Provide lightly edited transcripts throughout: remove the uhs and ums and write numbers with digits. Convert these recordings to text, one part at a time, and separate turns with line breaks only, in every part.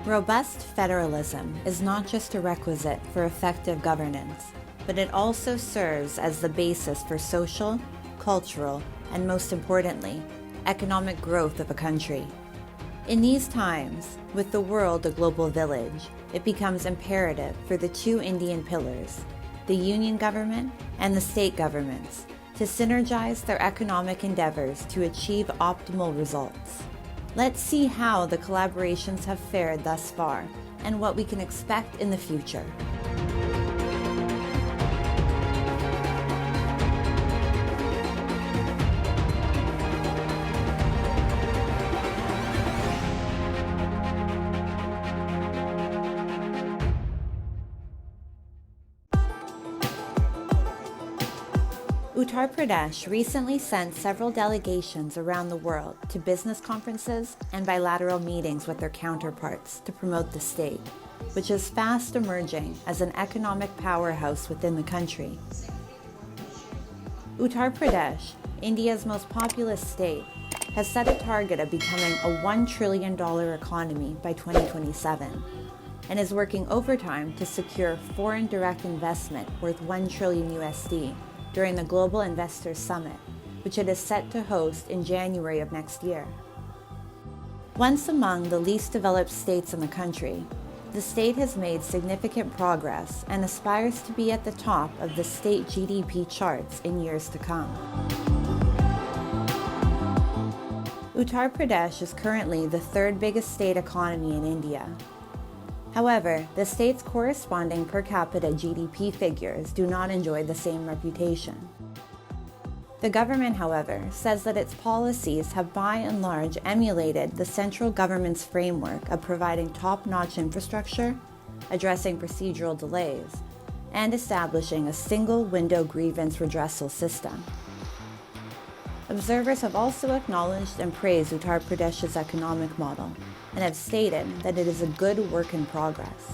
Robust federalism is not just a requisite for effective governance, but it also serves as the basis for social, cultural, and most importantly, economic growth of a country. In these times, with the world a global village, it becomes imperative for the two Indian pillars, the union government and the state governments, to synergize their economic endeavors to achieve optimal results. Let's see how the collaborations have fared thus far and what we can expect in the future. Uttar Pradesh recently sent several delegations around the world to business conferences and bilateral meetings with their counterparts to promote the state, which is fast emerging as an economic powerhouse within the country. Uttar Pradesh, India's most populous state, has set a target of becoming a $1 trillion economy by 2027 and is working overtime to secure foreign direct investment worth $1 trillion USD during the Global Investors Summit, which it is set to host in January of next year. Once among the least developed states in the country, the state has made significant progress and aspires to be at the top of the state GDP charts in years to come. Uttar Pradesh is currently the third biggest state economy in India. However, the state's corresponding per capita GDP figures do not enjoy the same reputation. The government, however, says that its policies have by and large emulated the central government's framework of providing top-notch infrastructure, addressing procedural delays, and establishing a single-window grievance redressal system. Observers have also acknowledged and praised Uttar Pradesh's economic model, and have stated that it is a good work in progress.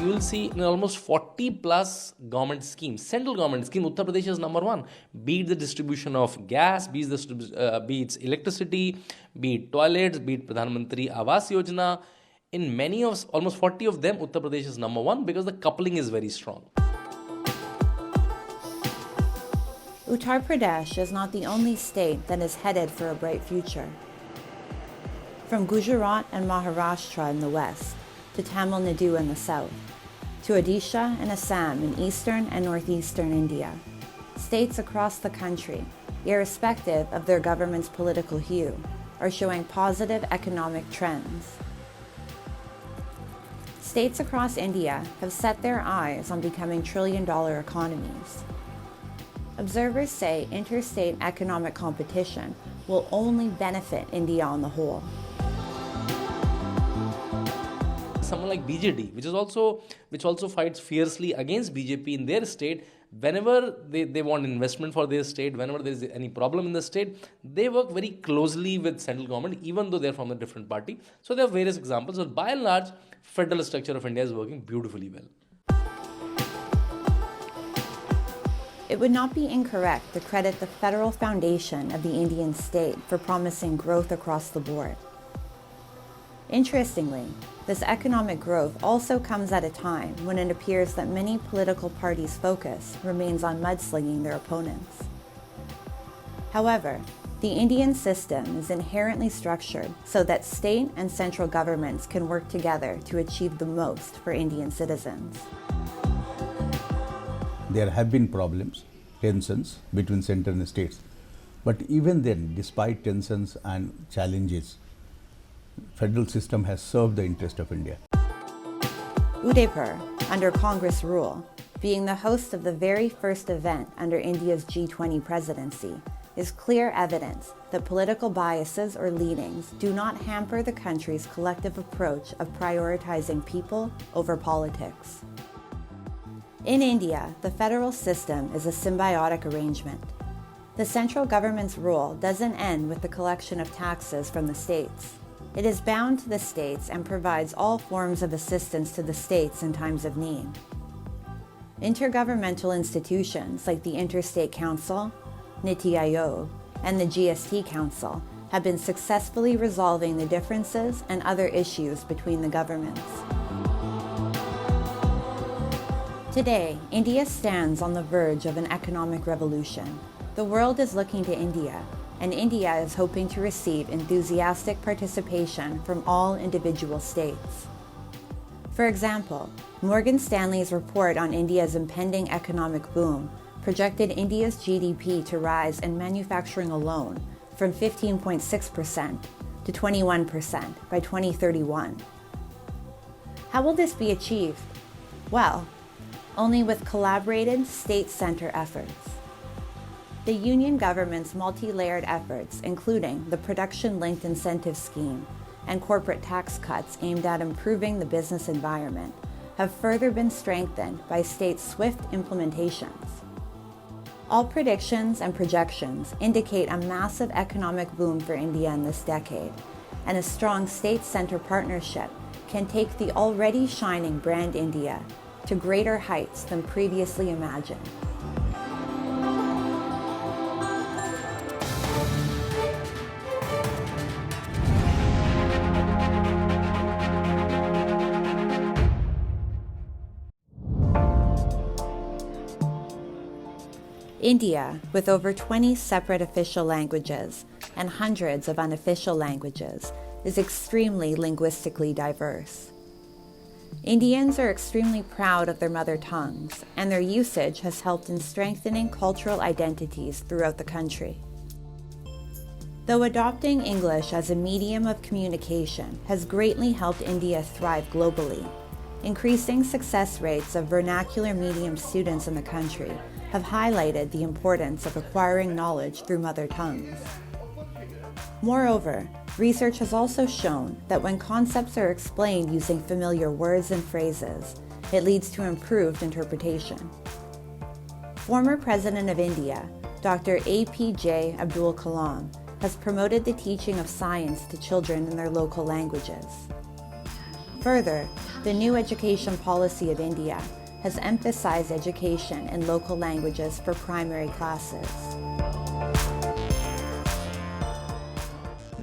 You will see almost 40 plus government schemes, central government scheme. Uttar Pradesh is number one. Be it the distribution of gas, be it electricity, be it toilets, be it Pradhan Mantri Awas Yojana. In many of, almost 40 of them, Uttar Pradesh is number one because the coupling is very strong.
Uttar Pradesh is not the only state that is headed for a bright future. From Gujarat and Maharashtra in the west, to Tamil Nadu in the south, to Odisha and Assam in eastern and northeastern India, states across the country, irrespective of their government's political hue, are showing positive economic trends. States across India have set their eyes on becoming trillion-dollar economies. Observers say interstate economic competition will only benefit India on the whole.
Someone like BJD, which also fights fiercely against BJP in their state, whenever they want investment for their state, whenever there is any problem in the state, they work very closely with central government, even though they are from a different party. So there are various examples, but by and large, federal structure of India is working beautifully well.
It would not be incorrect to credit the federal foundation of the Indian state for promising growth across the board. Interestingly, this economic growth also comes at a time when it appears that many political parties' focus remains on mudslinging their opponents. However, the Indian system is inherently structured so that state and central governments can work together to achieve the most for Indian citizens.
There have been problems, tensions between center and states. But even then, despite tensions and challenges, federal system has served the interest of India.
Udaipur, under Congress rule, being the host of the very first event under India's G20 presidency, is clear evidence that political biases or leanings do not hamper the country's collective approach of prioritizing people over politics. In India, the federal system is a symbiotic arrangement. The central government's role doesn't end with the collection of taxes from the states. It is bound to the states and provides all forms of assistance to the states in times of need. Intergovernmental institutions like the Interstate Council, Niti Aayog, and the GST Council have been successfully resolving the differences and other issues between the governments. Today, India stands on the verge of an economic revolution. The world is looking to India, and India is hoping to receive enthusiastic participation from all individual states. For example, Morgan Stanley's report on India's impending economic boom projected India's GDP to rise in manufacturing alone from 15.6% to 21% by 2031. How will this be achieved? Well, only with collaborated state-center efforts. The union government's multi-layered efforts, including the production-linked incentive scheme and corporate tax cuts aimed at improving the business environment, have further been strengthened by states' swift implementations. All predictions and projections indicate a massive economic boom for India in this decade, and a strong state-center partnership can take the already shining brand India to greater heights than previously imagined. India, with over 20 separate official languages and hundreds of unofficial languages, is extremely linguistically diverse. Indians are extremely proud of their mother tongues, and their usage has helped in strengthening cultural identities throughout the country. Though adopting English as a medium of communication has greatly helped India thrive globally, increasing success rates of vernacular medium students in the country have highlighted the importance of acquiring knowledge through mother tongues. Moreover, research has also shown that when concepts are explained using familiar words and phrases, it leads to improved interpretation. Former President of India, Dr. APJ Abdul Kalam, has promoted the teaching of science to children in their local languages. Further, the new education policy of India has emphasized education in local languages for primary classes.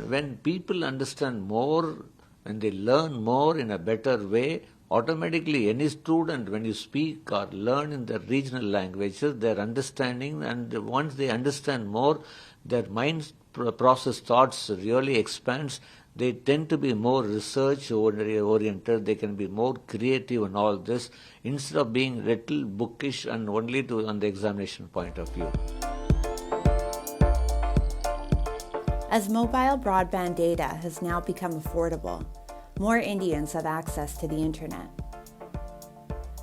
When people understand more, when they learn more in a better way, automatically any student, when you speak or learn in the regional languages, their understanding, and once they understand more, their mind process thoughts really expands. They tend to be more research oriented, they can be more creative and all this, instead of being little bookish and only on the examination point of view.
As mobile broadband data has now become affordable, more Indians have access to the internet.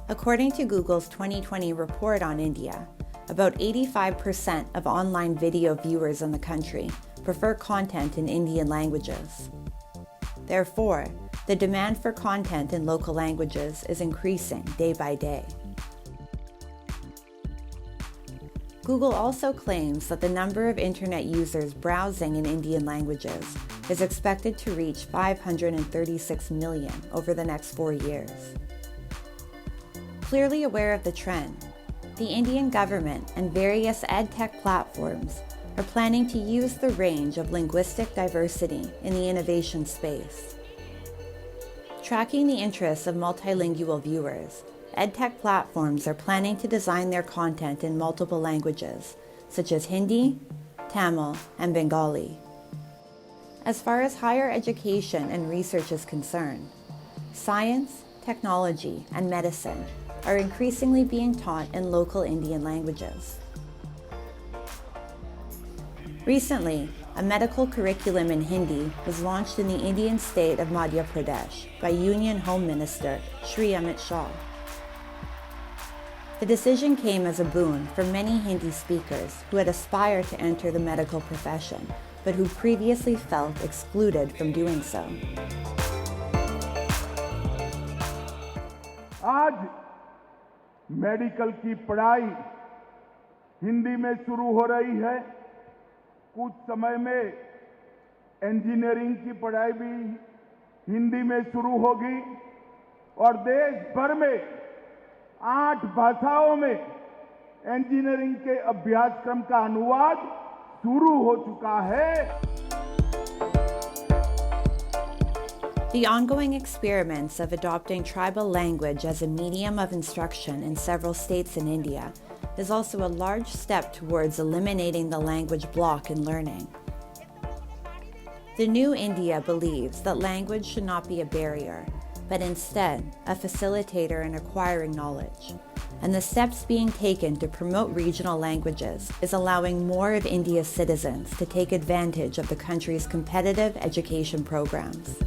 According to Google's 2020 report on India, about 85% of online video viewers in the country prefer content in Indian languages. Therefore, the demand for content in local languages is increasing day by day. Google also claims that the number of internet users browsing in Indian languages is expected to reach 536 million over the next 4 years. Clearly aware of the trend, the Indian government and various edtech platforms are planning to use the range of linguistic diversity in the innovation space. Tracking the interests of multilingual viewers, edtech platforms are planning to design their content in multiple languages, such as Hindi, Tamil, and Bengali. As far as higher education and research is concerned, science, technology, and medicine are increasingly being taught in local Indian languages. Recently, a medical curriculum in Hindi was launched in the Indian state of Madhya Pradesh by Union Home Minister Shri Amit Shah. The decision came as a boon for many Hindi speakers who had aspired to enter the medical profession, but who previously felt excluded from doing so.
आज medical की पढ़ाई हिंदी में शुरू हो रही है। कुछ समय में इंजीनियरिंग की पढ़ाई भी हिंदी में शुरू होगी और देश भर में 8 भाषाओं में इंजीनियरिंग के अभ्यासक्रम का अनुवाद शुरू हो चुका है।
The ongoing experiments of adopting tribal language as a medium of instruction in several states in India is also a large step towards eliminating the language block in learning. The new India believes that language should not be a barrier, but instead a facilitator in acquiring knowledge. And the steps being taken to promote regional languages is allowing more of India's citizens to take advantage of the country's competitive education programs.